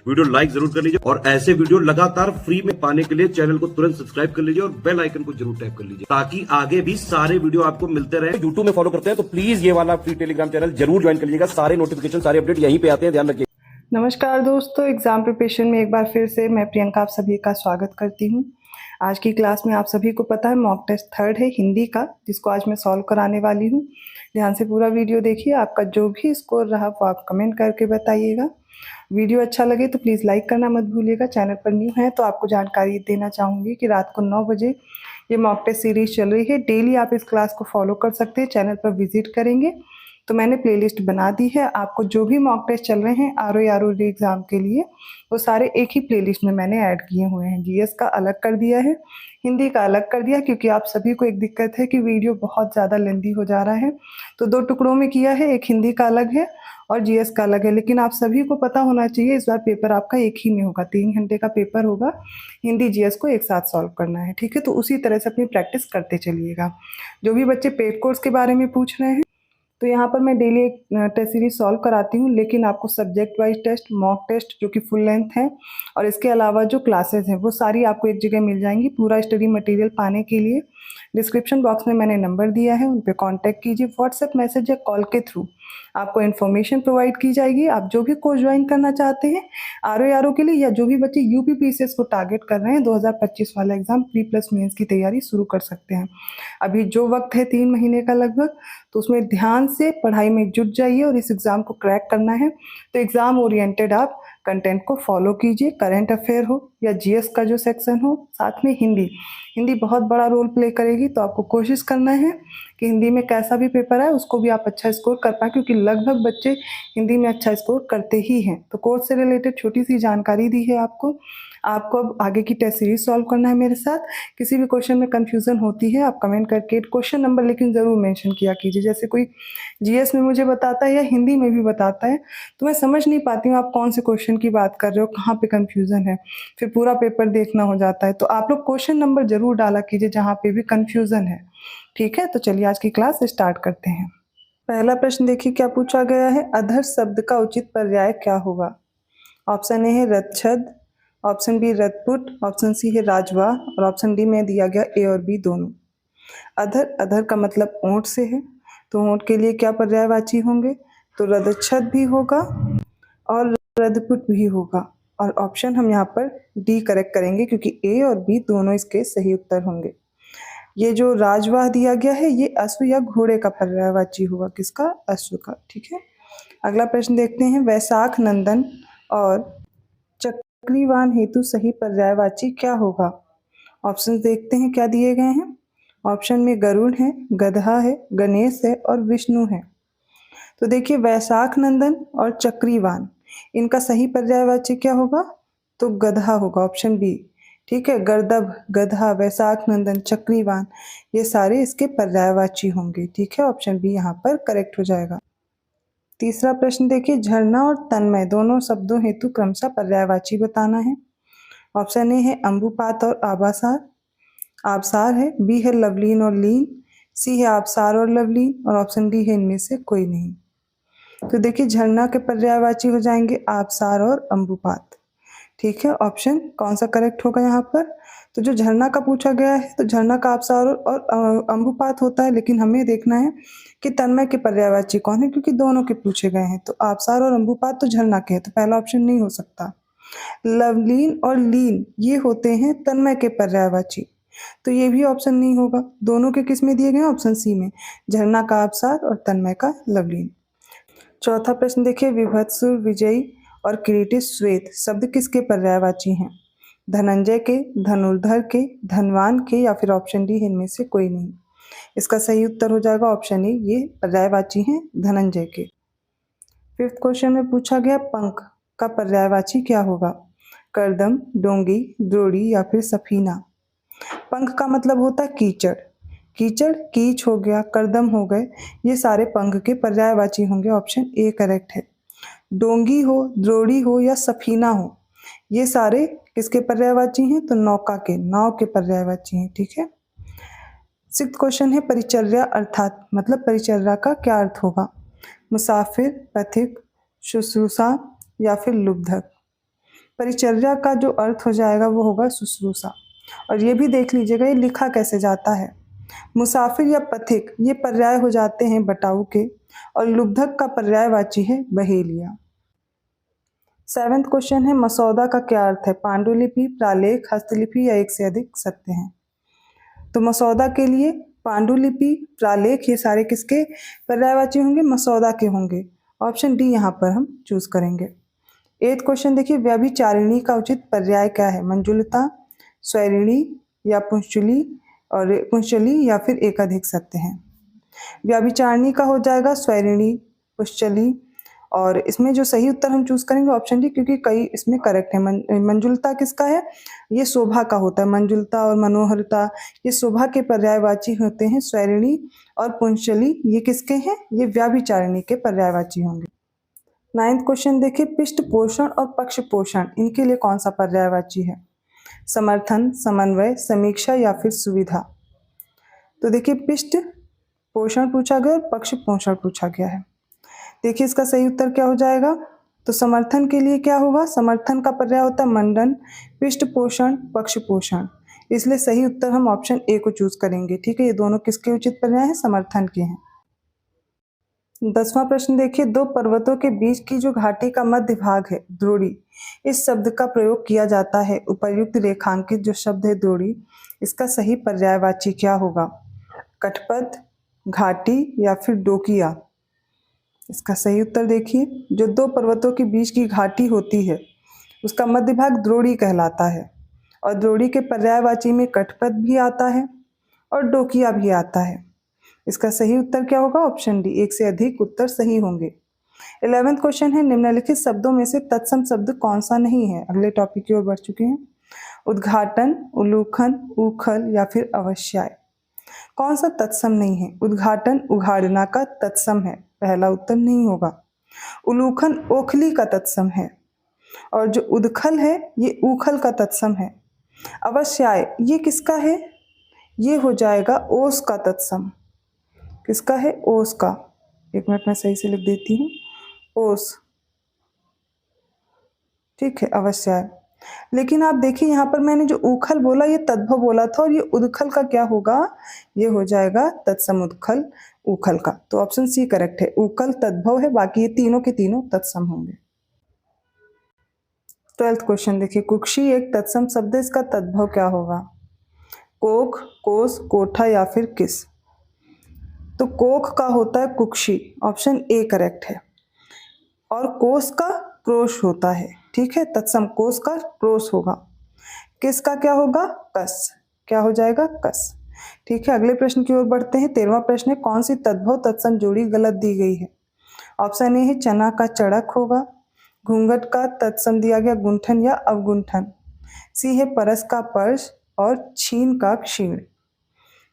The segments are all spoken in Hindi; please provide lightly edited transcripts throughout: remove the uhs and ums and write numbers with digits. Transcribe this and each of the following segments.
वीडियो लाइक जरूर कर लीजिए और ऐसे वीडियो लगातार फ्री में पाने के लिए चैनल को तुरंत सब्सक्राइब कर लीजिए और बेल आइकन को जरूर टैप कर लीजिए ताकि आगे भी सारे वीडियो आपको मिलते रहे। यूट्यूब में फॉलो करते हैं तो प्लीज ये वाला फ्री टेलीग्राम चैनल जरूर ज्वाइन कर लीजिएगा। सारे नोटिफिकेशन सारे अपडेट यहीं पे आते हैं, ध्यान रखिए। नमस्कार दोस्तों, एग्जाम प्रिपरेशन में एक बार फिर से मैं प्रियंका आप सभी का स्वागत करती हूं। आज की क्लास में आप सभी को पता है मॉक टेस्ट थर्ड है हिंदी का, जिसको आज मैं सॉल्व कराने वाली हूं। ध्यान से पूरा वीडियो देखिए। आपका जो भी स्कोर रहा वो आप कमेंट करके बताइएगा। वीडियो अच्छा लगे तो प्लीज़ लाइक करना मत भूलिएगा। चैनल पर न्यू है तो आपको जानकारी देना चाहूँगी कि रात को 9 बजे ये मॉक टेस्ट सीरीज चल रही है। डेली आप इस क्लास को फॉलो कर सकते हैं। चैनल पर विजिट करेंगे तो मैंने प्लेलिस्ट बना दी है। आपको जो भी मॉक टेस्ट चल रहे हैं आर री एग्ज़ाम के लिए, वो सारे एक ही प्लेलिस्ट में मैंने ऐड किए हुए हैं। जीएस का अलग कर दिया है, हिंदी का अलग कर दिया, क्योंकि आप सभी को एक दिक्कत है कि वीडियो बहुत ज़्यादा लेंदी हो जा रहा है, तो 2 टुकड़ों में किया है। एक हिंदी का अलग है और जीएस का अलग है। लेकिन आप सभी को पता होना चाहिए इस बार पेपर आपका एक ही में होगा। 3 घंटे का पेपर होगा। हिंदी जीएस को एक साथ सॉल्व करना है, ठीक है। तो उसी तरह से अपनी प्रैक्टिस करते चलिएगा। जो भी बच्चे पेड कोर्स के बारे में पूछ रहे हैं, तो यहाँ पर मैं डेली एक टेस्ट सीरीज सॉल्व कराती हूँ, लेकिन आपको subject wise test, mock test जो कि फुल लेंथ है, और इसके अलावा जो क्लासेस हैं वो सारी आपको एक जगह मिल जाएंगी। पूरा स्टडी मटेरियल पाने के लिए डिस्क्रिप्शन बॉक्स में मैंने नंबर दिया है, उन पर कॉन्टैक्ट कीजिए। व्हाट्सएप मैसेज या कॉल के थ्रू आपको इन्फॉर्मेशन प्रोवाइड की जाएगी। आप जो भी कोर्स ज्वाइन करना चाहते हैं आर के लिए, या जो भी बच्चे यूपीपीसीएस को टारगेट कर रहे हैं 2025 वाला एग्जाम प्री प्लस मेंस की तैयारी शुरू कर सकते हैं। अभी जो वक्त है 3 महीने का लगभग, तो उसमें ध्यान से पढ़ाई में जुट जाइए और इस एग्ज़ाम को क्रैक करना है। तो एग्ज़ाम ओरिएंटेड आप कंटेंट को फॉलो कीजिए। करंट अफेयर हो या जीएस का जो सेक्शन हो, साथ में हिंदी बहुत बड़ा रोल प्ले करेगी। तो आपको कोशिश करना है कि हिंदी में कैसा भी पेपर है उसको भी आप अच्छा स्कोर कर पाए, क्योंकि लगभग बच्चे हिंदी में अच्छा स्कोर करते ही हैं। तो कोर्स से रिलेटेड छोटी सी जानकारी दी है आपको। आपको अब आगे की टेस्ट सीरीज सॉल्व करना है मेरे साथ। किसी भी क्वेश्चन में कंफ्यूजन होती है आप कमेंट करके क्वेश्चन नंबर लेकिन ज़रूर मेंशन किया कीजिए। जैसे कोई जीएस में मुझे बताता है या हिंदी में भी बताता है, तो मैं समझ नहीं पाती हूँ आप कौन से क्वेश्चन की बात कर रहे हो, कहाँ पे कंफ्यूजन है, फिर पूरा पेपर देखना हो जाता है। तो आप लोग क्वेश्चन नंबर जरूर डाला कीजिए जहाँ पे भी कंफ्यूजन है, ठीक है। तो चलिए आज की क्लास स्टार्ट करते हैं। पहला प्रश्न देखिए क्या पूछा गया है। अधर शब्द का उचित पर्याय क्या होगा। ऑप्शन ए है रतछद, ऑप्शन बी रतपुट, ऑप्शन सी है राजवाह, और ऑप्शन डी में दिया गया ए और बी दोनों। अधर का मतलब ऊंट से है, तो ऊंट के लिए क्या पर्यायवाची होंगे, तो रदच्छद भी होगा और रदपुट भी होगा। और ऑप्शन हम यहाँ पर डी करेक्ट करेंगे, क्योंकि ए और बी दोनों इसके सही उत्तर होंगे। ये जो राजवाह दिया गया है ये अश्व या घोड़े का पर्यायवाची होगा। किसका, अश्व का, ठीक है। अगला प्रश्न देखते हैं। वैशाख नंदन और चक्रीवान हेतु सही पर्यायवाची क्या होगा। ऑप्शन देखते हैं क्या दिए गए हैं। ऑप्शन में गरुड़ है, गधा है, गणेश है और विष्णु है। तो देखिए वैशाख नंदन और चक्रीवान, इनका सही पर्यायवाची क्या होगा, तो गधा होगा, ऑप्शन बी, ठीक है। गर्दभ, गधा, वैशाख नंदन, चक्रीवान, ये सारे इसके पर्यायवाची होंगे, ठीक है। ऑप्शन बी यहाँ पर करेक्ट हो जाएगा। तीसरा प्रश्न देखिए। झरना और तन्मय दोनों शब्दों हेतु क्रमशः पर्यायवाची बताना है। ऑप्शन ए है अंबुपात और आबासार, आबसार है, बी है लवलीन और लीन, सी है आबसार और लवलीन, और ऑप्शन डी है इनमें से कोई नहीं। तो देखिए झरना के पर्यायवाची हो जाएंगे आबसार और अंबुपात, ठीक है। ऑप्शन कौन सा करेक्ट होगा यहाँ पर, तो जो झरना का पूछा गया है तो झरना का आबसार और अंबुपात होता है, लेकिन हमें देखना है कि तन्मय के पर्यायवाची कौन है, क्योंकि दोनों के पूछे गए हैं। तो आबसार और अंबुपात तो झरना के हैं, तो पहला ऑप्शन नहीं हो सकता। लवलीन और लीन ये होते हैं तन्मय के पर्यायवाची, तो ये भी ऑप्शन नहीं होगा। दोनों के किस में दिए गए हैं, ऑप्शन सी में, झरना का आबसार और तन्मय का लवलीन। चौथा प्रश्न देखिए। विभत्सुर, विजयी और किरीटी श्वेत शब्द किसके पर्यायवाची हैं। धनंजय के, धनुर्धर के, धनवान के, या फिर ऑप्शन डी है इनमें से कोई नहीं। इसका सही उत्तर हो जाएगा ऑप्शन ए, ये पर्यायवाची हैं धनंजय के। फिफ्थ क्वेश्चन में पूछा गया पंख का पर्यायवाची क्या होगा। करदम, डोंगी, द्रोणी या फिर सफीना। पंख का मतलब होता है कीचड़, कीचड़ कीच हो गया, करदम हो गए, ये सारे पंख के पर्यायवाची होंगे। ऑप्शन ए करेक्ट है। डोंगी हो, द्रोणी हो या सफीना हो, ये सारे किसके पर्यायवाची हैं, तो नौका के, नाव के पर्यायवाची हैं, ठीक है। सिक्स्थ क्वेश्चन है परिचर्या अर्थात मतलब परिचर्या का क्या अर्थ होगा। मुसाफिर, पथिक, शुश्रूषा या फिर लुब्धक। परिचर्या का जो अर्थ हो जाएगा वो होगा शुश्रूषा। और ये भी देख लीजिएगा ये लिखा कैसे जाता है। मुसाफिर या पथिक ये पर्याय हो जाते हैं बटाऊ के, और लुब्धक का पर्यायवाची है बहेलिया। 7वां क्वेश्चन है मसौदा का क्या अर्थ है? पांडुलिपि, प्रालेख, हस्तलिपि या एक से अधिक सत्य हैं। तो मसौदा के लिए पांडुलिपि, प्रालेख ये सारे किसके पर्यायवाची होंगे? मसौदा के होंगे। ऑप्शन डी यहाँ पर हम चूज करेंगे। 8वां क्वेश्चन देखिए, व्यभिचारिणी का उचित पर्याय क्या है? मंजुलता, स्वैरिणी या पुंचली या फिर एकाधिक सत्य हैं। व्यभिचारिणी का हो जाएगा स्वैरिणी, पुंचली, और इसमें जो सही उत्तर हम चूज करेंगे ऑप्शन डी, क्योंकि कई इसमें करेक्ट है। मंजुलता किसका है? ये शोभा का होता है। मंजुलता और मनोहरता ये शोभा के पर्यायवाची होते हैं। स्वैरिणी और पुंचली ये किसके हैं? ये व्यभिचारिणी के पर्यायवाची होंगे। 9वां क्वेश्चन देखिए, पिष्ट पोषण और पक्ष पोषण इनके लिए कौन सा पर्यायवाची है? समर्थन, समन्वय, समीक्षा या फिर सुविधा। तो देखिए पिष्ट पोषण पूछा गया और पक्ष पोषण पूछा गया है। देखिए इसका सही उत्तर क्या हो जाएगा? तो समर्थन के लिए क्या होगा? समर्थन का पर्याय होता है मंडन, पिष्ट पोषण, पक्ष पोषण, इसलिए सही उत्तर हम ऑप्शन ए को चूज करेंगे। ठीक है, ये दोनों किसके उचित पर्याय हैं? समर्थन के हैं। 10वां प्रश्न देखिए, दो पर्वतों के बीच की जो घाटी का मध्य भाग है द्रोणी, इस शब्द का प्रयोग किया जाता है। उपर्युक्त रेखांकित जो शब्द है द्रोणी, इसका सही पर्यायवाची क्या होगा? कटपथ, घाटी या फिर डोकिया। इसका सही उत्तर देखिए, जो दो पर्वतों के बीच की घाटी होती है उसका मध्य भाग द्रोणी कहलाता है, और द्रोणी के पर्यायवाची में कटपथ भी आता है और डोकिया भी आता है। इसका सही उत्तर क्या होगा? ऑप्शन डी, एक से अधिक उत्तर सही होंगे। 11वां क्वेश्चन है, निम्नलिखित शब्दों में से तत्सम शब्द कौन सा नहीं है? अगले टॉपिक की ओर बढ़ चुके हैं। उद्घाटन, उल्लूखन, उखल या फिर अवश्याय। कौन सा तत्सम नहीं है? उद्घाटन उघाड़ना का तत्सम है, पहला उत्तर नहीं होगा। उल्लूखन ओखली का तत्सम है, और जो उद्खल है ये उखल का तत्सम है। अवश्याय ये किसका है? ये हो जाएगा ओस का तत्सम। किसका है? ओस का। एक मिनट में सही से लिख देती हूँ, ओस। ठीक है, अवश्याय। लेकिन आप देखिए यहाँ पर मैंने जो उखल बोला ये तद्भव बोला था, और ये उद्खल का क्या होगा? ये हो जाएगा तत्सम उद्खल उखल का। तो ऑप्शन सी करेक्ट है, उखल तद्भव है, बाकी ये तीनों के तीनों तत्सम होंगे। 12वां क्वेश्चन देखिए, कुक्षी एक तत्सम शब्द है, इसका तद्भव क्या होगा? कोख, कोस, कोठा या फिर किस। तो कोख का होता है कुक्षी, ऑप्शन ए करेक्ट है, और कोस का क्रोश होता है। ठीक है, तत्सम कोस का क्रोश होगा। किस का क्या होगा? कस। क्या हो जाएगा? कस। ठीक है, अगले प्रश्न की ओर बढ़ते हैं। 13वां प्रश्न है, कौन सी तद्भव तत्सम जोड़ी गलत दी गई है? ऑप्शन ए है चना का चड़क होगा, घूंघट का तत्सम दिया गया गुंठन या अवगुंठन, सी है परस का पर्श, और छीन का क्षीण।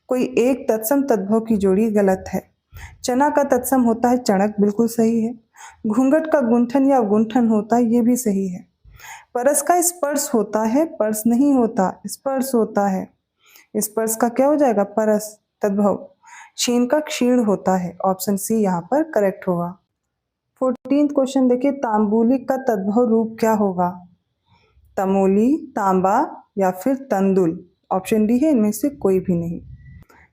कोई एक तत्सम तद्भव की जोड़ी गलत है। चना का तत्सम होता है चणक, बिल्कुल सही है। घूंघट का गुंठन या अवगुंठन होता है, ये भी सही है। परस का स्पर्श होता है, पर्स नहीं होता, स्पर्श होता है। स्पर्श का क्या हो जाएगा? परस तद्भव। क्षीण का क्षीण होता है, ऑप्शन सी यहाँ पर करेक्ट होगा। 14वां क्वेश्चन देखिए, तांबुलिक का तद्भव रूप क्या होगा? तमोली, तांबा या फिर तंदुल। ऑप्शन डी है इनमें से कोई भी नहीं।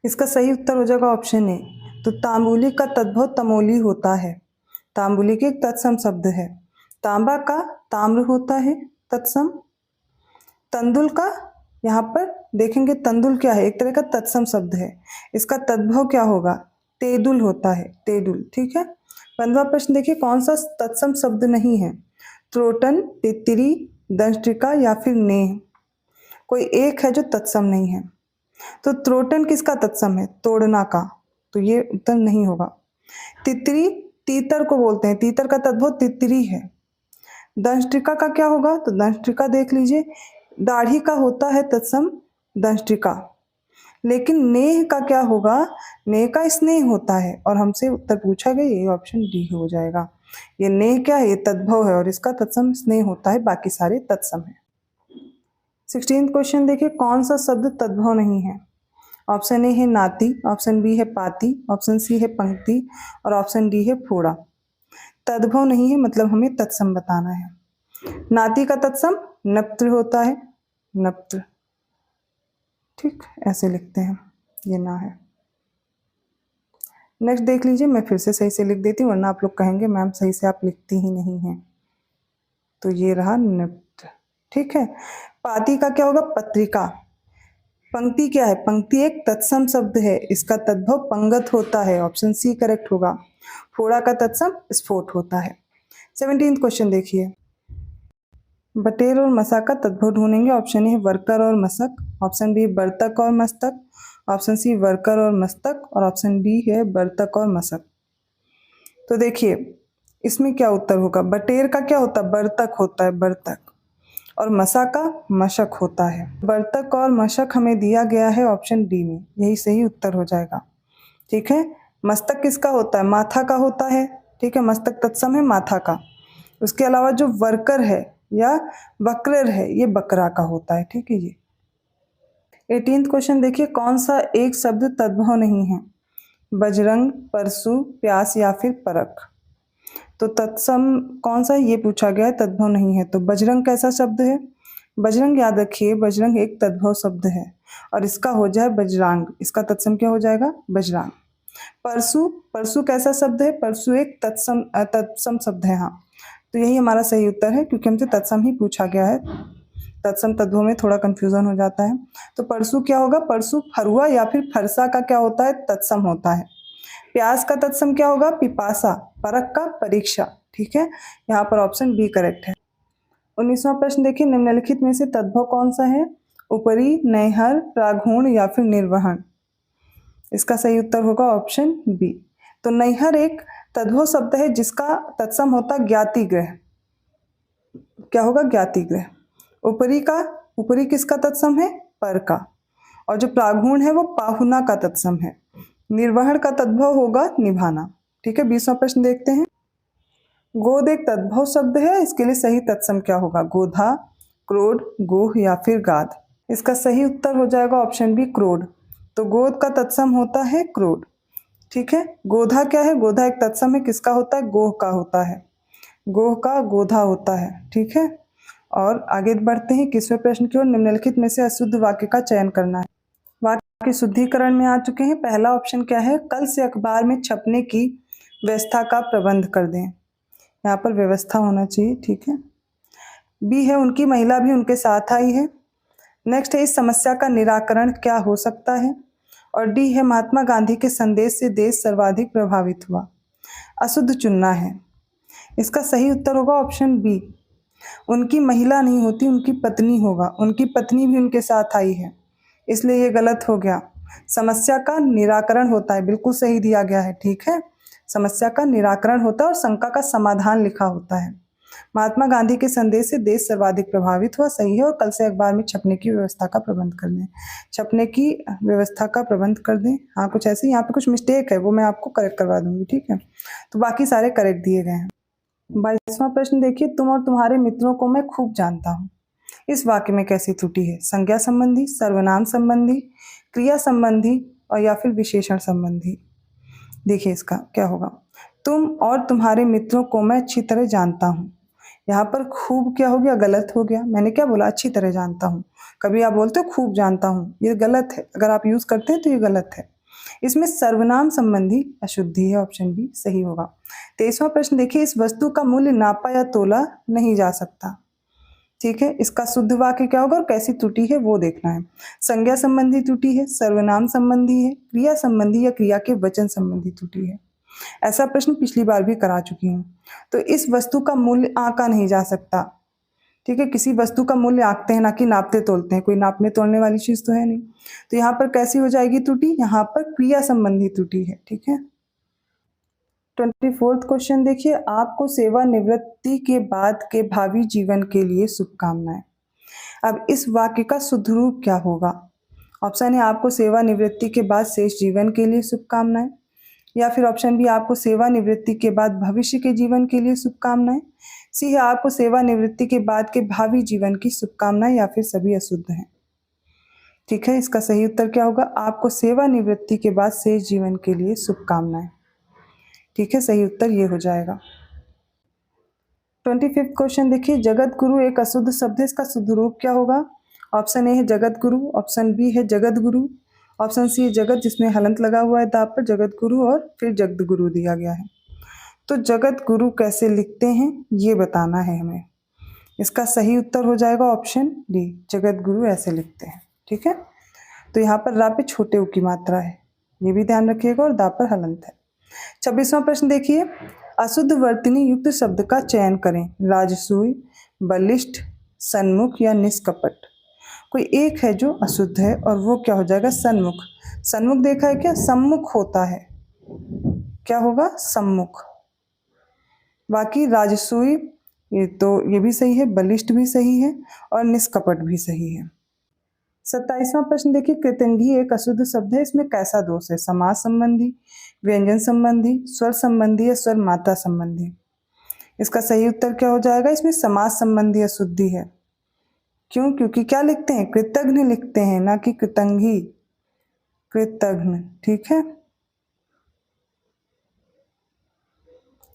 इसका सही उत्तर हो जाएगा ऑप्शन ए। तो तांबुलिक का तद्भव तमोली होता है। तांबुलिक एक तत्सम शब्द है। तांबा का ताम्र होता है तत्सम। तंदुल का यहाँ पर देखेंगे, तंदुल क्या है? एक तरह का तत्सम शब्द है, इसका तद्भव क्या होगा? तेदुल होता है, तेदुल। ठीक है, 15वां प्रश्न देखिए, कौन सा तत्सम शब्द नहीं है? त्रोटन, तितरी, दंष्ट्रिका या फिर नेह। कोई एक है जो तत्सम नहीं है। तो त्रोटन किसका तत्सम है? तोड़ना का, तो ये उत्तर नहीं होगा। तितरी तीतर को बोलते हैं, तीतर का तद्भव तितरी है। दंष्ट्रिका का क्या होगा? तो दंष्ट्रिका देख लीजिए, दाढ़ी का होता है तत्सम दंष्ट्रिका। लेकिन नेह का क्या होगा? नेह का स्नेह होता है, और हमसे उत्तर पूछा गया, ये ऑप्शन डी हो जाएगा। ये नेह क्या है? ये तद्भव है, और इसका तत्सम स्नेह होता है, बाकी सारे तत्सम है। 16वां क्वेश्चन देखिए, कौन सा शब्द तद्भव नहीं है? ऑप्शन ए है नाती, ऑप्शन बी है पाती, ऑप्शन सी है पंक्ति, और ऑप्शन डी है फोड़ा। तद्भव नहीं है मतलब हमें तत्सम बताना है। नाती का तत्सम नप्त्र होता है, नप्त्र। ठीक, ऐसे लिखते हैं, ये ना है। नेक्स्ट देख लीजिए, मैं फिर से सही से लिख देती हूँ, वरना आप लोग कहेंगे मैम सही से आप लिखती ही नहीं हैं। तो ये रहा नृत्य। ठीक है, पाती का क्या होगा? पत्रिका। पंक्ति क्या है? पंक्ति एक तत्सम शब्द है, इसका तद्भव पंगत होता है, ऑप्शन सी करेक्ट होगा। फोड़ा का तत्सम स्फोट होता है। 17th क्वेश्चन देखिए, बटेर और मसा का तद्भव ढूंढेंगे। ऑप्शन ए वर्कर और मसक, ऑप्शन बी बर्तक और मस्तक, ऑप्शन सी वर्कर और मस्तक, और ऑप्शन डी है बर्तक और मसक। तो देखिए इसमें क्या उत्तर होगा? बटेर का क्या होता है? बर्तक होता है, बर्तक। और मसा का मशक होता है। बर्तक और मशक हमें दिया गया है ऑप्शन डी में, यही सही उत्तर हो जाएगा। ठीक है, मस्तक किसका होता है? माथा का होता है। ठीक है, मस्तक तत्सम है माथा का। उसके अलावा जो वर्कर है या वक्रर है, ये बकरा का होता है। ठीक है जी। 18th क्वेश्चन देखिए, कौन सा एक शब्द तद्भव नहीं है? बजरंग, परसु, प्यास या फिर परख। तो तत्सम कौन सा ये पूछा गया है, तद्भव नहीं है। तो बजरंग कैसा शब्द है? बजरंग याद रखिए, बजरंग एक तद्भव शब्द है और इसका हो जाए बजरांग, इसका तत्सम क्या हो जाएगा? बजरांग। परसु, परसु कैसा शब्द है? परसु एक तत्सम शब्द है। हाँ, तो यही हमारा सही उत्तर है, क्योंकि हमसे तत्सम ही पूछा गया है। तत्सम तद्भव में थोड़ा कंफ्यूजन हो जाता है। तो परसु क्या होगा? परसु फरुआ या फिर फरसा का क्या होता है? तत्सम होता है। प्यास का तत्सम क्या होगा? पिपासा। परख का परीक्षा। ठीक है, यहाँ पर ऑप्शन बी करेक्ट है। 19वां प्रश्न देखिए, निम्नलिखित में से तद्भव कौन सा है? उपरी, नैहर, प्रागुण या फिर निर्वहन। इसका सही उत्तर होगा ऑप्शन बी। तो नैहर एक तद्भव शब्द है जिसका तत्सम होता ज्ञातिगृह। क्या होगा? ज्ञातिगृह। उपरी का, उपरी किसका तत्सम है? पर का। और जो प्रागुण है वो पाहुना का तत्सम है। निर्वहन का तद्भव होगा निभाना। ठीक है, 20वां प्रश्न देखते हैं। गोद एक तद्भव शब्द है, इसके लिए सही तत्सम क्या होगा? गोधा, क्रोध, गोह या फिर गाद। इसका सही उत्तर हो जाएगा ऑप्शन बी क्रोध। तो गोद का तत्सम होता है क्रोध। ठीक है, गोधा क्या है? गोधा एक तत्सम है, किसका होता है? गोह का होता है। गोह का गोधा होता है। ठीक है, और आगे बढ़ते हैं 21वें प्रश्न की ओर। निम्नलिखित में से अशुद्ध वाक्य का चयन करना है। वाक्य शुद्धिकरण में आ चुके हैं। पहला ऑप्शन क्या है? कल से अखबार में छपने की व्यवस्था का प्रबंध कर दें। यहाँ पर व्यवस्था होना चाहिए। ठीक है, बी है उनकी महिला भी उनके साथ आई है। नेक्स्ट है इस समस्या का निराकरण क्या हो सकता है। और डी है महात्मा गांधी के संदेश से देश सर्वाधिक प्रभावित हुआ। अशुद्ध चुनना है। इसका सही उत्तर होगा ऑप्शन बी, उनकी महिला नहीं होती, उनकी पत्नी होगा। उनकी पत्नी भी उनके साथ आई है, इसलिए ये गलत हो गया। समस्या का निराकरण होता है, बिल्कुल सही दिया गया है। ठीक है, समस्या का निराकरण होता है और शंका का समाधान लिखा होता है। महात्मा गांधी के संदेश से देश सर्वाधिक प्रभावित हुआ, सही है। और कल से अखबार में छपने की व्यवस्था का प्रबंध कर दें। छपने की व्यवस्था का प्रबंध कर दें। हाँ, कुछ ऐसे यहाँ पे कुछ मिस्टेक है, वो मैं आपको करेक्ट करवा दूंगी। ठीक है, तो बाकी सारे करेक्ट दिए गए हैं। 22वां प्रश्न देखिए, तुम और तुम्हारे मित्रों को मैं खूब जानता हूँ। इस वाक्य में कैसी त्रुटि है? संज्ञा संबंधी, सर्वनाम संबंधी, क्रिया संबंधी और या फिर विशेषण संबंधी। देखिए इसका क्या होगा? तुम और तुम्हारे मित्रों को मैं अच्छी तरह जानता हूँ। यहाँ पर खूब क्या हो गया? गलत हो गया। मैंने क्या बोला? अच्छी तरह जानता हूँ। कभी आप बोलते हो खूब जानता हूँ, ये गलत है। अगर आप यूज करते हैं तो ये गलत है। इसमें सर्वनाम संबंधी अशुद्धि है, ऑप्शन बी सही होगा। 23वां प्रश्न देखिए, इस वस्तु का मूल्य नापा या तोला नहीं जा सकता। ठीक है, इसका शुद्ध वाक्य क्या होगा और कैसी त्रुटि है वो देखना है। संज्ञा संबंधी त्रुटि है, सर्वनाम संबंधी है, क्रिया संबंधी या क्रिया के वचन संबंधी त्रुटि है। ऐसा प्रश्न पिछली बार भी करा चुकी हूँ। तो इस वस्तु का मूल्य आंका नहीं जा सकता। ठीक है, किसी वस्तु का मूल्य आंकते हैं, ना कि नापते तोलते हैं। कोई नापने तोलने वाली चीज तो है नहीं। तो यहाँ पर कैसी हो जाएगी त्रुटि? यहाँ पर क्रिया संबंधी त्रुटि है। ठीक है, 24th क्वेश्चन देखिए, आपको सेवानिवृत्ति के बाद के भावी जीवन के लिए शुभकामनाएं। अब इस वाक्य का शुद्ध रूप क्या होगा? ऑप्शन है आपको सेवानिवृत्ति के बाद शेष जीवन के लिए शुभकामनाएं, या फिर ऑप्शन बी आपको सेवानिवृत्ति के बाद भविष्य के जीवन के लिए शुभकामनाएं, सी है आपको सेवानिवृत्ति के बाद के भावी जीवन की शुभकामनाएं, या फिर सभी अशुद्ध हैं। ठीक है, इसका सही उत्तर क्या होगा? आपको सेवानिवृत्ति के बाद शेष जीवन के लिए शुभकामनाएं। ठीक है, सही उत्तर ये हो जाएगा। 25th क्वेश्चन देखिए, जगत गुरु एक अशुद्ध शब्द है, इसका शुद्ध रूप क्या होगा? ऑप्शन ए है जगत गुरु, ऑप्शन बी है जगत गुरु, ऑप्शन सी है जगत जिसमें हलंत लगा हुआ है दाब पर, जगत गुरु और फिर जगत गुरु दिया गया है। तो जगत गुरु कैसे लिखते हैं ये बताना है हमें। इसका सही उत्तर हो जाएगा ऑप्शन डी, जगत गुरु ऐसे लिखते हैं। ठीक है, तो यहाँ पर रा पे छोटे उ की मात्रा है, ये भी ध्यान रखिएगा, और दा पर हलंत है। 26वां प्रश्न देखिए, अशुद्ध वर्तनी युक्त शब्द का चयन करें। राजसूय, बलिष्ठ, सन्मुख या निष्कपट। कोई एक है जो अशुद्ध है और वो क्या हो जाएगा? सन्मुख। सन्मुख देखा है क्या? सम्मुख होता है, क्या होगा? सम्मुख। बाकी राजसूय ये भी सही है, बलिष्ठ भी सही है और निष्कपट भी सही है। 27वां प्रश्न देखिए, कृतंगी एक अशुद्ध शब्द है, इसमें कैसा दोष है? समास संबंधी, व्यंजन संबंधी, स्वर संबंधी या स्वर मात्रा संबंधी। इसका सही उत्तर क्या हो जाएगा? इसमें समास संबंधी अशुद्धि है। क्यों? क्योंकि क्या लिखते हैं? कृतघ्न लिखते हैं, ना कि कृतंगी, कृतघ्न। ठीक है,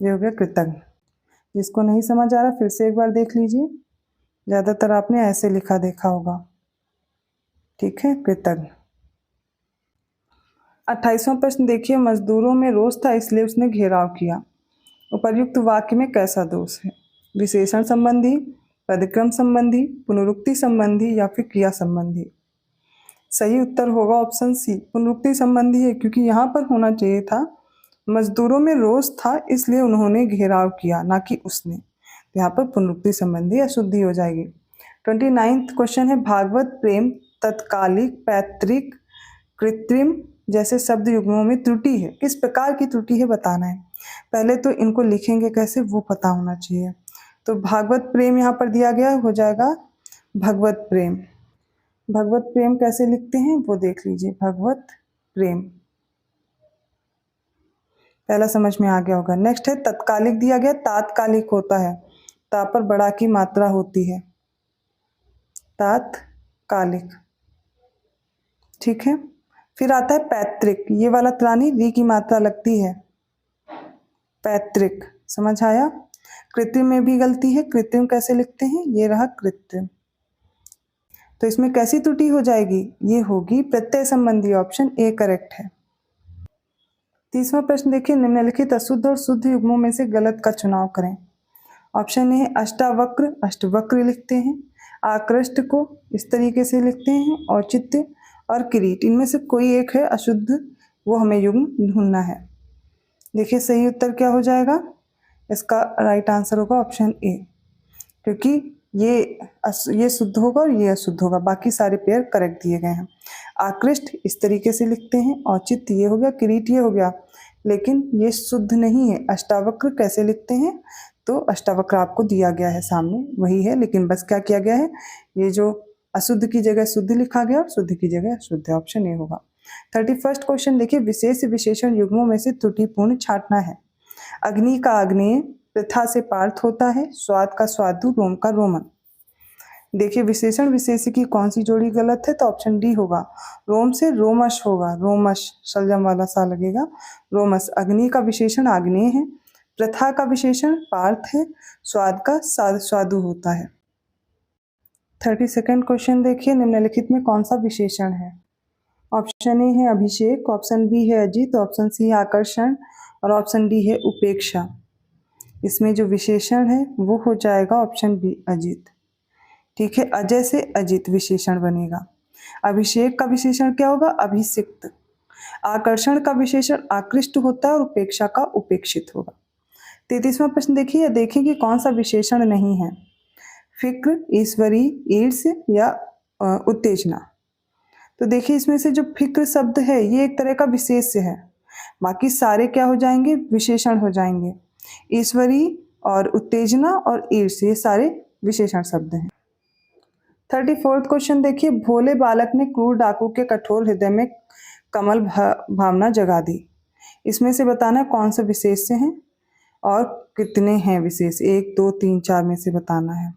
ये हो गया कृतघ्न। जिसको नहीं समझ आ रहा फिर से एक बार देख लीजिए, ज्यादातर आपने ऐसे लिखा देखा होगा। ठीक है, कृतज्ञ। 28वां प्रश्न देखिए, मजदूरों में रोष था इसलिए उसने घेराव किया। उपर्युक्त वाक्य में कैसा दोष है? विशेषण संबंधी, पदक्रम संबंधी, पुनरुक्ति संबंधी या फिर क्रिया संबंधी। सही उत्तर होगा ऑप्शन सी, पुनरुक्ति संबंधी है, क्योंकि यहाँ पर होना चाहिए था मजदूरों में रोष था इसलिए उन्होंने घेराव किया, ना कि उसने। यहाँ पर पुनरुक्ति संबंधी अशुद्धि हो जाएगी। 29वां क्वेश्चन है, भागवत प्रेम तत्कालिक, पैतृक, कृत्रिम जैसे शब्द युग्मों में त्रुटि है, किस प्रकार की त्रुटि है बताना है। पहले तो इनको लिखेंगे कैसे वो पता होना चाहिए। तो भागवत प्रेम यहाँ पर दिया गया, हो जाएगा भगवत प्रेम। भगवत प्रेम कैसे लिखते हैं वो देख लीजिए, भगवत प्रेम पहला समझ में आ गया होगा। नेक्स्ट है तत्कालिक दिया गया, तात्कालिक होता है, ता पर बड़ा की मात्रा होती है, तात्कालिक। ठीक है, फिर आता है पैतृक, ये वाला त्रानी री की मात्रा लगती है, पैतृक। समझ आया? कृत्रिम में भी गलती है, कृत्रिम कैसे लिखते हैं? ये रहा कृत्रिम। तो इसमें कैसी त्रुटि हो जाएगी? ये होगी प्रत्यय संबंधी, ऑप्शन ए करेक्ट है। 30वां प्रश्न देखिए, निम्नलिखित अशुद्ध और शुद्ध युग्मों में से गलत का चुनाव करें। ऑप्शन ए है अष्टावक्र, अष्टवक्र लिखते हैं। आकृष्ट को इस तरीके से लिखते हैं, औचित्य और किरीट, इनमें से कोई एक है अशुद्ध, वो हमें युग्म ढूंढना है। देखिए सही उत्तर क्या हो जाएगा? इसका राइट आंसर होगा ऑप्शन ए, क्योंकि ये शुद्ध होगा और ये अशुद्ध होगा, बाकी सारे पेयर करेक्ट दिए गए हैं। आकृष्ट इस तरीके से लिखते हैं, औचित्य ये हो गया, किरीट ये हो गया, लेकिन ये शुद्ध नहीं है। अष्टावक्र कैसे लिखते हैं? तो अष्टावक्र आपको दिया गया है सामने, वही है, लेकिन बस क्या किया गया है, ये जो अशुद्ध की जगह शुद्ध लिखा गया और शुद्ध की जगह अशुद्ध, ऑप्शन ए होगा। 31वां क्वेश्चन देखिए, विशेष विशेषण युग्मों में से त्रुटिपूर्ण छांटना है। अग्नि का आग्नेय, प्रथा से पार्थ होता है, स्वाद का स्वादु, रोम का रोमन। देखिए विशेषण विशेष की कौन सी जोड़ी गलत है? तो ऑप्शन डी होगा, रोम से रोमश होगा, रोमश शलजम वाला सा लगेगा, रोमस। अग्नि का विशेषण आग्नेय है, प्रथा का विशेषण पार्थ है, स्वाद का स्वादु होता है। 32वां क्वेश्चन देखिए, निम्नलिखित में कौन सा विशेषण है? ऑप्शन ए है अभिषेक, ऑप्शन बी है अजित, ऑप्शन सी है आकर्षण और ऑप्शन डी है उपेक्षा। इसमें जो विशेषण है वो हो जाएगा ऑप्शन बी अजित। ठीक है, अजय से अजित विशेषण बनेगा। अभिषेक का विशेषण क्या होगा? अभिषिक्त। आकर्षण का विशेषण आकृष्ट होता है और उपेक्षा का उपेक्षित होगा। 33वां प्रश्न देखिए, देखें कि कौन सा विशेषण नहीं है। फिक्र, ईश्वरी, ईर्ष्य या उत्तेजना। तो देखिए इसमें से जो फिक्र शब्द है ये एक तरह का विशेष्य है, बाकी सारे क्या हो जाएंगे? विशेषण हो जाएंगे। ईश्वरी और उत्तेजना और ईर्ष्य ये सारे विशेषण शब्द हैं। 34वां क्वेश्चन देखिए, भोले बालक ने क्रूर डाकू के कठोर हृदय में कमल भावना जगा दी। इसमें से बताना कौन सा विशेष्य है और कितने हैं विशेष, 1 2 3 4 में से बताना है।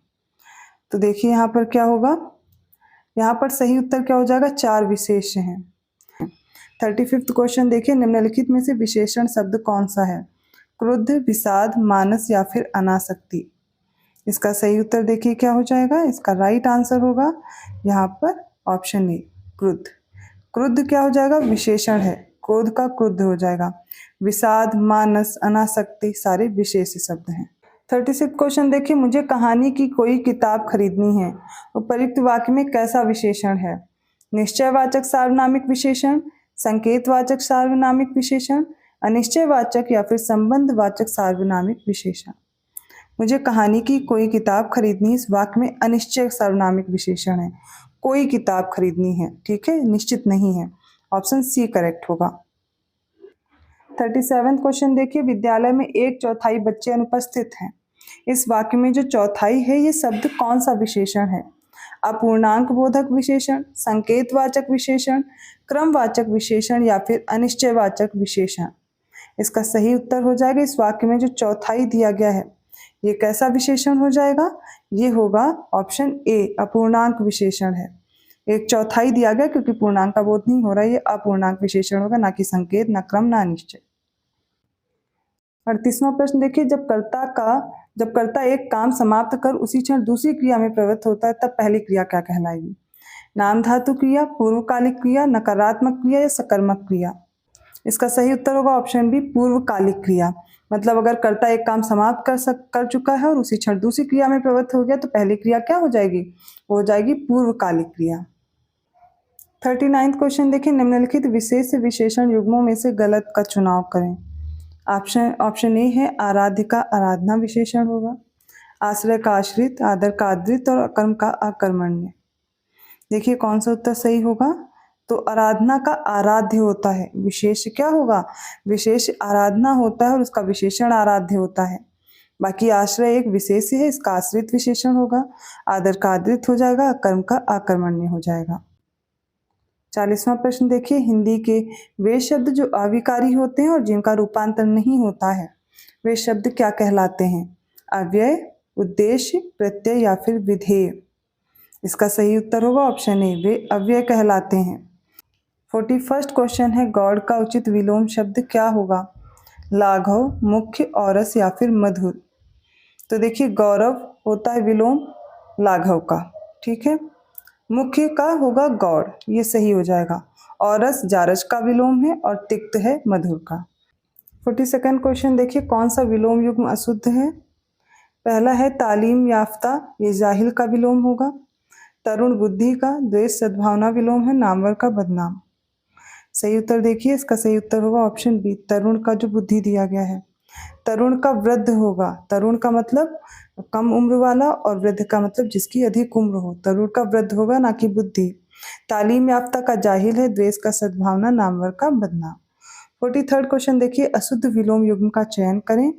तो देखिए यहाँ पर क्या होगा, यहाँ पर सही उत्तर क्या हो जाएगा? 4 विशेष्य हैं। 35वां क्वेश्चन देखिए, निम्नलिखित में से विशेषण शब्द कौन सा है? क्रुद्ध, विषाद, मानस या फिर अनासक्ति। इसका सही उत्तर देखिए क्या हो जाएगा। इसका राइट आंसर होगा यहाँ पर ऑप्शन ए, क्रुद्ध। क्रुद्ध क्या हो जाएगा, विशेषण है, क्रोध का क्रुद्ध हो जाएगा। विषाद, मानस, अनासक्ति सारे विशेष शब्द हैं। 36 क्वेश्चन देखिए, मुझे कहानी की कोई किताब खरीदनी है, उपयुक्त वाक्य में कैसा विशेषण है? निश्चयवाचक सार्वनामिक विशेषण, संकेतवाचक सार्वनामिक विशेषण, अनिश्चयवाचक या फिर संबंधवाचक सार्वनामिक विशेषण। मुझे कहानी की कोई किताब खरीदनी है, इस वाक्य में अनिश्चय सार्वनामिक विशेषण है। कोई किताब खरीदनी है, ठीक है, निश्चित नहीं है। ऑप्शन सी करेक्ट होगा। 37 क्वेश्चन देखिए, विद्यालय में 1/4 बच्चे अनुपस्थित हैं। इस वाक्य में जो चौथाई है ये शब्द कौन सा विशेषण है? अपूर्णांक बोधक विशेषण, संकेतवाचक विशेषण, क्रमवाचक विशेषण या फिर अनिश्चयवाचक विशेषण। इसका सही उत्तर हो जाएगा, इस वाक्य में जो चौथाई दिया गया है ये कैसा विशेषण हो जाएगा? ये होगा ऑप्शन ए, अपूर्णांक विशेषण है। 1/4 दिया गया क्योंकि पूर्णांक का बोध नहीं हो रहा है, ये अपूर्णांक विशेषण होगा, ना कि संकेत, ना क्रम, ना निश्चय। 38वां प्रश्न देखिए, जब कर्ता एक काम समाप्त कर उसी क्षण दूसरी क्रिया में प्रवृत्त होता है तब पहली क्रिया क्या कहलाएगी? नाम धातु क्रिया, पूर्वकालिक क्रिया, नकारात्मक क्रिया या सकर्मक क्रिया। इसका सही उत्तर होगा ऑप्शन बी, पूर्वकालिक क्रिया। मतलब अगर कर्ता एक काम समाप्त कर चुका है और उसी क्षण दूसरी क्रिया में प्रवृत्त हो गया तो पहली क्रिया क्या हो जाएगी? वो हो जाएगी पूर्वकालिक क्रिया। 39वां क्वेश्चन देखिए, निम्नलिखित विशेष विशेषण युग्मों में से गलत का चुनाव करें। ऑप्शन ए है आराध्य का आराधना विशेषण होगा, आश्रय का आश्रित, आदर का आदृत और अकर्म का अकर्मण्य। देखिए कौन सा उत्तर सही होगा। तो आराधना का आराध्य होता है, विशेष क्या होगा? विशेष आराधना होता है और उसका विशेषण आराध्य होता है। बाकी आश्रय एक विशेष है, इसका आश्रित विशेषण होगा, आदर का आदृत हो जाएगा, कर्म का आकर्मण्य हो जाएगा। 40वां प्रश्न देखिए, हिंदी के वे शब्द जो अविकारी होते हैं और जिनका रूपांतर नहीं होता है वे शब्द क्या कहलाते हैं? अव्यय, उद्देश्य, प्रत्यय या फिर विधेय। इसका सही उत्तर होगा ऑप्शन ए, वे अव्यय कहलाते हैं। 41वां क्वेश्चन है, गौड़ का उचित विलोम शब्द क्या होगा? लाघव, मुख्य, औरस या फिर मधुर। तो देखिए गौरव होता है विलोम लाघव का, ठीक है। मुख्य का होगा गौड़, ये सही हो जाएगा। औरस जारज का विलोम है और तिक्त है मधुर का। 42वां क्वेश्चन देखिए, कौन सा विलोम युग्म अशुद्ध है? पहला है तालीम याफ्ता, ये जाहिल का विलोम होगा। तरुण बुद्धि का द्वेष सद्भावना विलोम है, नामवर का बदनाम। सही उत्तर देखिए, इसका सही उत्तर होगा ऑप्शन बी, तरुण का जो बुद्धि दिया गया है। तरुण का वृद्ध होगा, तरुण का मतलब कम उम्र वाला और वृद्ध का मतलब जिसकी अधिक उम्र हो। तरुण का वृद्ध होगा, ना कि बुद्धि। तालीम याफ्ता का जाहिल है, द्वेष का सद्भावना, नामवर का बदनाम। 43वां क्वेश्चन देखिए, अशुद्ध विलोम युग्म का चयन करें।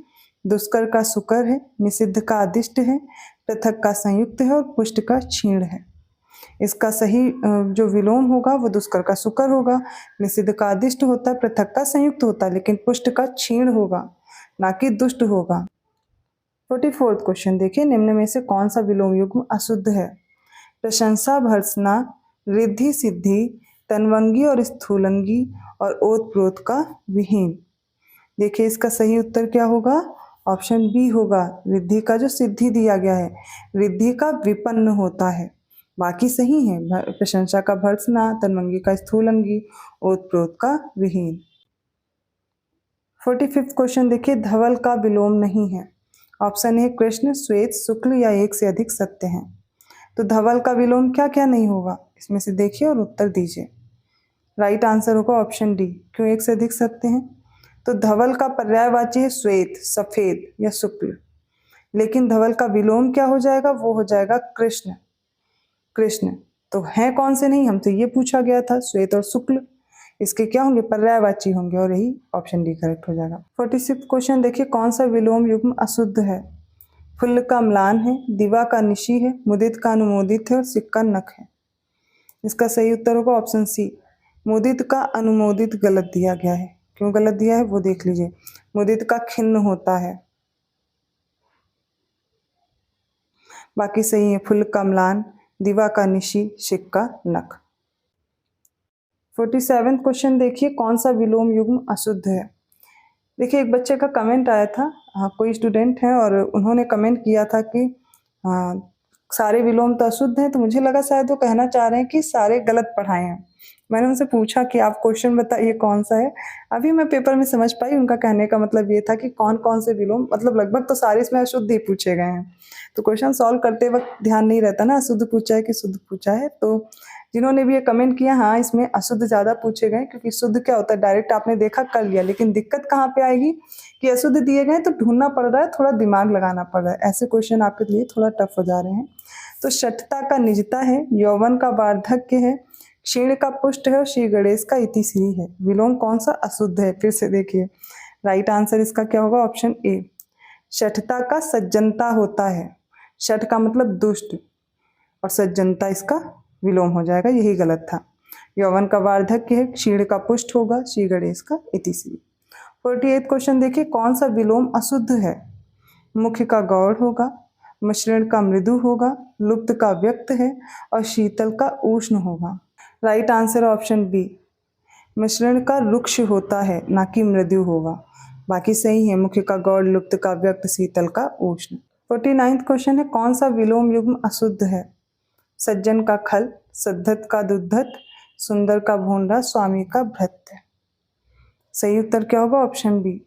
दुष्कर का सुकर है, निषिद्ध का अदिष्ट है, पृथक का संयुक्त है और पुष्ट का क्षीण है। इसका सही जो विलोम होगा वो दुष्कर का सुकर होगा, निषिद्ध का अदिष्ट होता है, पृथक का संयुक्त होता है, लेकिन पुष्ट का क्षीण होगा, ना कि दुष्ट होगा। 44वां क्वेश्चन देखिए, निम्न में से कौन सा विलोम युग्म अशुद्ध है? प्रशंसा भर्त्सना, रिद्धि सिद्धि, तन्वंगी और स्थूलंगी और ओत प्रोत का विहीन। देखिए इसका सही उत्तर क्या होगा? ऑप्शन बी होगा, रिद्धि का जो सिद्धि दिया गया है, रिद्धि का विपन्न होता है, बाकी सही है। प्रशंसा का भर्त्सना, तन्वंगी का स्थूलंगी, ओत प्रोत का विहीन। 45वां क्वेश्चन देखिए, धवल का विलोम नहीं है। ऑप्शन ए कृष्ण, श्वेत, शुक्ल या एक से अधिक सत्य हैं। तो धवल का विलोम क्या क्या नहीं होगा, इसमें से देखिए और उत्तर दीजिए। राइट आंसर होगा ऑप्शन डी, क्यों एक से अधिक सत्य हैं? तो धवल का पर्यायवाची है श्वेत, सफेद या शुक्ल, लेकिन धवल का विलोम क्या हो जाएगा? वो हो जाएगा कृष्ण। कृष्ण तो है कौन से नहीं, हमसे ये पूछा गया था, श्वेत और शुक्ल, इसके क्या होंगे? पर्यायवाची होंगे, और यही ऑप्शन डी करेक्ट हो जाएगा। 46वां क्वेश्चन देखिए, कौन सा विलोम युग्म अशुद्ध है? फुल्ल का म्लान है, दिवा का निशी है, मुदित का अनुमोदित है और सिक्का नख है। इसका सही उत्तर होगा ऑप्शन सी, मुदित का अनुमोदित गलत दिया गया है। क्यों गलत दिया है वो देख लीजिए, मुदित का खिन्न होता है, बाकी सही है। फुल्ल का म्लान, दिवा का निशी, सिक्का नख। 47वां क्वेश्चन देखिए, कौन सा विलोम युग्म अशुद्ध है? देखिए एक बच्चे का कमेंट आया था, कोई स्टूडेंट है और उन्होंने कमेंट किया था कि हाँ, सारे विलोम तो अशुद्ध हैं, तो मुझे लगा शायद वो कहना चाह रहे हैं कि सारे गलत पढ़ाए हैं। मैंने उनसे पूछा कि आप क्वेश्चन बताइए कौन सा है, अभी मैं पेपर में समझ पाई उनका कहने का मतलब ये था कि कौन-कौन से विलोम, मतलब लगभग तो सारे इसमें अशुद्ध ही पूछे गए हैं। तो क्वेश्चन सॉल्व करते वक़्त ध्यान नहीं रहता ना अशुद्ध पूछा है कि शुद्ध पूछा है। तो जिन्होंने भी ये कमेंट किया, हाँ, इसमें अशुद्ध ज़्यादा पूछे गए क्योंकि शुद्ध क्या होता है, डायरेक्ट आपने देखा कर लिया, लेकिन दिक्कत कहाँ पे आएगी कि अशुद्ध दिए गए तो ढूँढना पड़ रहा है, थोड़ा दिमाग लगाना पड़ रहा है। ऐसे क्वेश्चन आपके लिए थोड़ा टफ हो जा रहे हैं। तो शठता का निजता है, यौवन का वार्धक्य है, क्षीण का पुष्ट है और श्री गणेश का इतिश्री है। विलोम कौन सा अशुद्ध है, फिर से देखिए। राइट आंसर इसका क्या होगा, ऑप्शन ए। शठता का सज्जनता होता है, शठ का मतलब दुष्ट और सज्जनता इसका विलोम हो जाएगा, यही गलत था। यौवन का वार्धक्य है, क्षीण का पुष्ट होगा, श्री गणेश का इतिश्री। 48 क्वेश्चन देखिए, कौन सा विलोम अशुद्ध है। मुख्य का गौड़ होगा, मिश्रण का मृदु होगा, लुप्त का व्यक्त है और शीतल का उष्ण होगा। राइट आंसर ऑप्शन बी, मिश्रण का रुक्ष होता है ना कि मृदु होगा, बाकी सही है। मुख्य का गौड़, लुप्त का व्यक्त, शीतल का उष्ण। 49 क्वेश्चन है, कौन सा विलोम युग्म अशुद्ध है। सज्जन का खल, सद्धत का दुद्धत, सुंदर का भोंडा, स्वामी का भृत्य। सही उत्तर क्या होगा, ऑप्शन बी।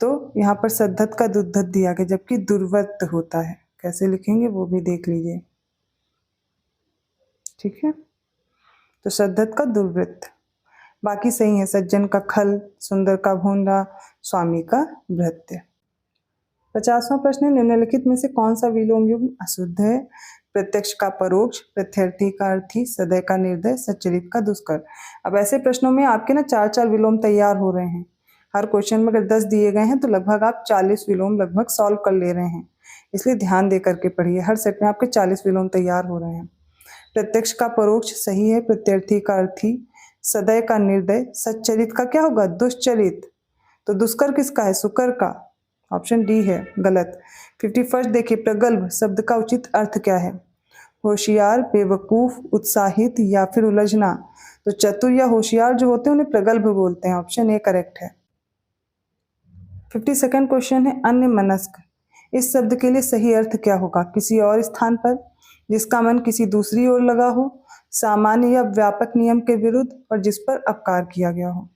तो यहाँ पर सद्धत का दुद्धत दिया गया, जबकि दुर्वृत्त होता है। कैसे लिखेंगे वो भी देख लीजिए, ठीक है। तो सद्धत का दुर्वृत्त, बाकी सही है। सज्जन का खल, सुंदर का भोंडा, स्वामी का भृत्य। 50वां प्रश्न है, निम्नलिखित में से कौन सा विलोम युग्म अशुद्ध है। प्रत्यक्ष का परोक्ष, प्रत्यर्थी का अर्थी, सदय का निर्दय, सच्चरित का दुष्कर। अब ऐसे प्रश्नों में आपके ना 4-4 विलोम तैयार हो रहे हैं। हर क्वेश्चन में अगर 10 दिए गए हैं तो लगभग आप 40 विलोम लगभग सॉल्व कर ले रहे हैं, इसलिए ध्यान दे करके पढ़िए। हर सेट में आपके 40 विलोम तैयार हो रहे हैं। प्रत्यक्ष का परोक्ष सही है, प्रत्यर्थी का अर्थी, सदय का निर्दय, सच्चरित का क्या होगा, दुष्चरित। तो दुष्कर किसका है, सुकर का, ऑप्शन डी है गलत। 51 देखिए, प्रगल्भ शब्द का उचित अर्थ क्या है। होशियार, बेवकूफ, उत्साहित या फिर उलझना। तो चतुर या होशियार जो होते हैं उन्हें प्रगल्भ बोलते हैं, ऑप्शन ए करेक्ट है। 52nd क्वेश्चन है, अन्य मनस्क। इस शब्द के लिए सही अर्थ क्या होगा। किसी और स्थान पर, जिसका मन किसी दूसरी ओर लगा हो, सामान्य या व्यापक नियम के विरुद्ध और जिस पर अपकार किया गया हो।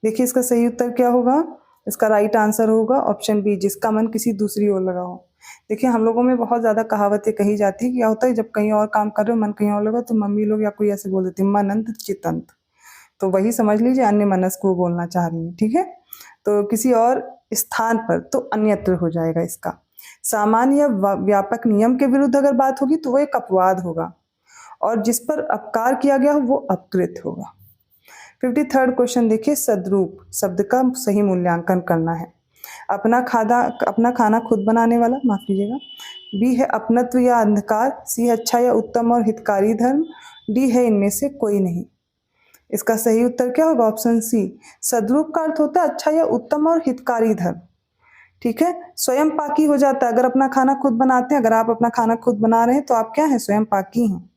देखिए इसका सही उत्तर क्या होगा, इसका राइट आंसर होगा ऑप्शन बी, जिसका मन किसी दूसरी ओर लगा हो। देखिए हम लोगों में बहुत ज़्यादा कहावतें कही जाती है, क्या होता है जब कहीं और काम कर रहे हो मन कहीं और लगा, तो मम्मी लोग या कोई ऐसे बोल देती है मनंत चितंत, तो वही समझ लीजिए अन्य मनस्क को बोलना चाह रही है, ठीक है। तो किसी और स्थान पर तो अन्यत्र हो जाएगा इसका। सामान्य या व्यापक नियम के विरुद्ध अगर बात होगी तो वो एक अपवाद होगा, और जिस पर अपकार किया गया हो वो अपकृत होगा। 53rd क्वेश्चन देखिए, सद्रूप शब्द का सही मूल्यांकन करना है। अपना खाना खुद बनाने वाला, माफ कीजिएगा। बी है अपनत्व या अंधकार, सी है अच्छा या उत्तम और हितकारी धर्म, डी है इनमें से कोई नहीं। इसका सही उत्तर क्या होगा, ऑप्शन सी। सद्रूप का अर्थ होता है अच्छा या उत्तम और हितकारी धर्म, ठीक है। स्वयं पाकी हो जाता है अगर अपना खाना खुद बनाते हैं, अगर आप अपना खाना खुद बना रहे हैं तो आप क्या हैं, स्वयं पाकी हैं।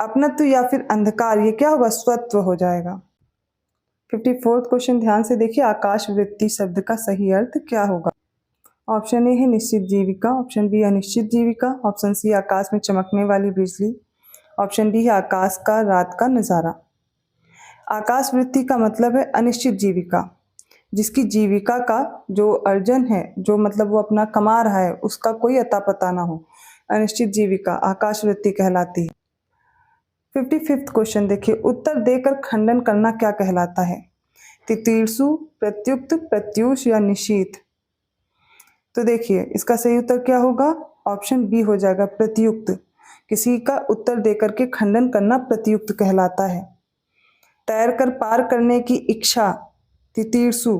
अपनत्व या फिर अंधकार, ये क्या होगा, स्वत्व हो जाएगा। 54th क्वेश्चन ध्यान से देखिए, आकाश वृत्ति शब्द का सही अर्थ क्या होगा। ऑप्शन ए है निश्चित जीविका, ऑप्शन बी अनिश्चित जीविका, ऑप्शन सी आकाश में चमकने वाली बिजली, ऑप्शन डी है आकाश का रात का नज़ारा। आकाश वृत्ति का मतलब है अनिश्चित जीविका, जिसकी जीविका का जो अर्जन है, जो मतलब वो अपना कमा रहा है, उसका कोई अता पता ना हो, अनिश्चित जीविका आकाश वृत्ति कहलाती है। 55th क्वेश्चन देखिए, उत्तर देकर खंडन करना क्या कहलाता है। तितीर्षु, प्रत्युक्त, प्रत्यूष या निशीथ। तो देखिए इसका सही उत्तर क्या होगा, ऑप्शन बी हो जाएगा, प्रत्युक्त। किसी का उत्तर देकर के खंडन करना प्रत्युक्त कहलाता है। तैर कर पार करने की इच्छा, तितीर्षु,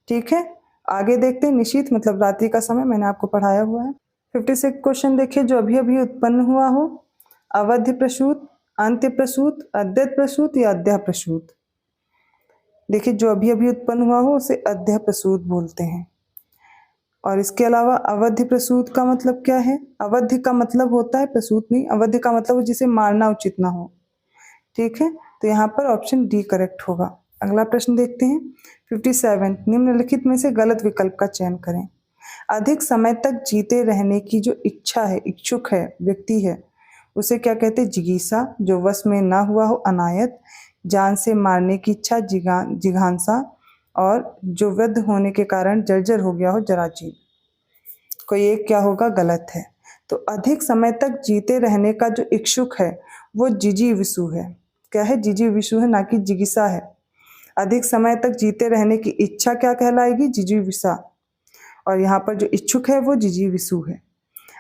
ठीक है। आगे देखते हैं, निशीथ मतलब रात्रि का समय, मैंने आपको पढ़ाया हुआ है। 56 क्वेश्चन देखिए, जो अभी अभी उत्पन्न हुआ हो, अवध्य प्रसूत, अंत्य प्रसूत, अद्यत प्रसूत या अद्या प्रसूत। देखिए जो अभी अभी उत्पन्न हुआ हो उसे अद्या प्रसूत बोलते हैं। और इसके अलावा अवध्य प्रसूत का मतलब क्या है, अवध्य का मतलब होता है, प्रसूत नहीं, अवध्य का मतलब हो जिसे मारना उचित ना हो, ठीक है। तो यहाँ पर ऑप्शन डी करेक्ट होगा। अगला प्रश्न देखते हैं 57, निम्नलिखित में से गलत विकल्प का चयन करें। अधिक समय तक जीते रहने की जो इच्छा है, इच्छुक है, व्यक्ति है, उसे क्या कहते हैं? जिगीसा। जो वश में ना हुआ हो, अनायत। जान से मारने की इच्छा, जिघांसा। और जो वृद्ध होने के कारण जर्जर हो गया हो, जराजीन। कोई एक क्या होगा? गलत है। तो अधिक समय तक जीते रहने का जो इच्छुक है वो जिजीविषु है। क्या है? जिजीविषु है, ना कि जिगीसा है। अधिक समय तक जीते रहने की इच्छा क्या कहलाएगी? जिजीविषा। और यहाँ पर जो इच्छुक है वो जिजीविषु है।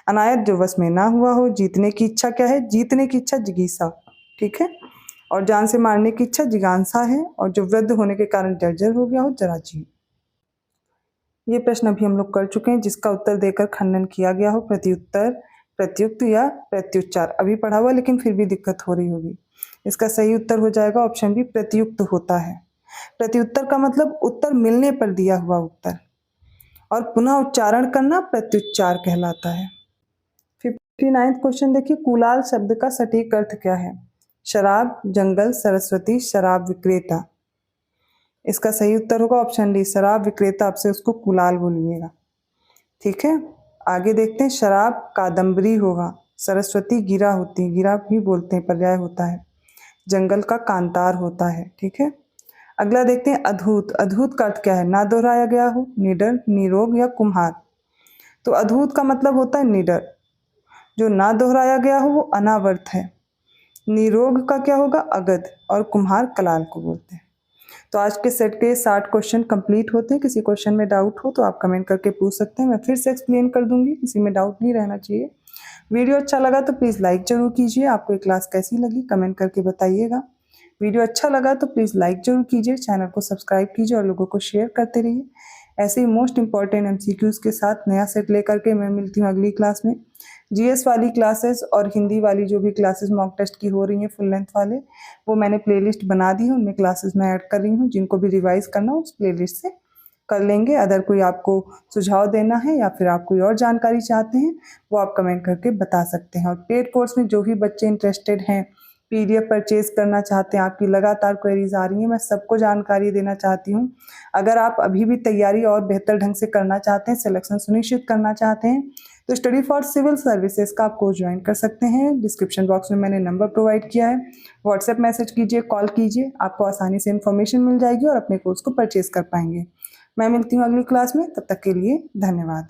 अनायत, जो वश में ना हुआ हो। जीतने की इच्छा क्या है? जीतने की इच्छा, जिगीसा। ठीक है। और जान से मारने की इच्छा, जिगांसा है। और जो वृद्ध होने के कारण जर्जर हो गया हो, जराजीन। ये प्रश्न अभी हम लोग कर चुके हैं, जिसका उत्तर देकर खंडन किया गया हो। प्रत्युत्तर, प्रत्युक्त या प्रत्युच्चार। अभी पढ़ा हुआ, लेकिन फिर भी दिक्कत हो रही होगी। इसका सही उत्तर हो जाएगा ऑप्शन बी, प्रत्युक्त होता है। प्रत्युत्तर का मतलब उत्तर मिलने पर दिया हुआ उत्तर, और पुनः उच्चारण करना प्रत्युच्चार कहलाता है। 59वां क्वेश्चन देखिए, कुलाल शब्द का सटीक अर्थ क्या है? शराब, जंगल, सरस्वती, शराब विक्रेता। इसका सही उत्तर होगा ऑप्शन डी, शराब विक्रेता। आपसे उसको कुलाल बोलिएगा। ठीक है। आगे देखते हैं, शराब कादम्बरी होगा। सरस्वती गिरा होती है, गिरा भी बोलते हैं, पर्याय होता है। जंगल का कांतार होता है। ठीक है। अगला देखते हैं, अद्भुत। अद्भुत का अर्थ क्या है? ना दोहराया गया हो, निडर, निरोग या कुम्हार। तो अद्भुत का मतलब होता है निडर। जो ना दोहराया गया हो वो अनावर्त है। निरोग का क्या होगा? अगध। और कुम्हार कलाल को बोलते हैं। तो आज के सेट के 60 क्वेश्चन कंप्लीट होते हैं। किसी क्वेश्चन में डाउट हो तो आप कमेंट करके पूछ सकते हैं, मैं फिर से एक्सप्लेन कर दूंगी, किसी में डाउट नहीं रहना चाहिए। वीडियो अच्छा लगा तो प्लीज़ लाइक जरूर कीजिए। आपको ये क्लास कैसी लगी कमेंट करके बताइएगा। वीडियो अच्छा लगा तो प्लीज़ लाइक जरूर कीजिए, चैनल को सब्सक्राइब कीजिए और लोगों को शेयर करते रहिए। ऐसे ही मोस्ट इंपॉर्टेंट MCQs के साथ नया सेट लेकर के मैं मिलती हूँ अगली क्लास में। GS वाली क्लासेस और हिंदी वाली जो भी क्लासेस मॉक टेस्ट की हो रही हैं फुल लेंथ वाले, वो मैंने प्लेलिस्ट बना दी है, उनमें क्लासेस मैं ऐड कर रही हूँ। जिनको भी रिवाइज करना हो उस प्लेलिस्ट से कर लेंगे। अदर कोई आपको सुझाव देना है या फिर आप कोई और जानकारी चाहते हैं वो आप कमेंट करके बता सकते हैं। और पेड कोर्स में जो भी बच्चे इंटरेस्टेड हैं, PDF परचेज करना चाहते हैं, आपकी लगातार क्वेरीज आ रही हैं, मैं सबको जानकारी देना चाहती हूँ। अगर आप अभी भी तैयारी और बेहतर ढंग से करना चाहते हैं, सिलेक्शन सुनिश्चित करना चाहते हैं, तो स्टडी फॉर सिविल सर्विसेज का आप कोर्स ज्वाइन कर सकते हैं। डिस्क्रिप्शन बॉक्स में मैंने नंबर प्रोवाइड किया है, व्हाट्सएप मैसेज कीजिए, कॉल कीजिए, आपको आसानी से इन्फॉर्मेशन मिल जाएगी और अपने कोर्स को परचेज कर पाएंगे। मैं मिलती हूँ अगली क्लास में, तब तक के लिए धन्यवाद।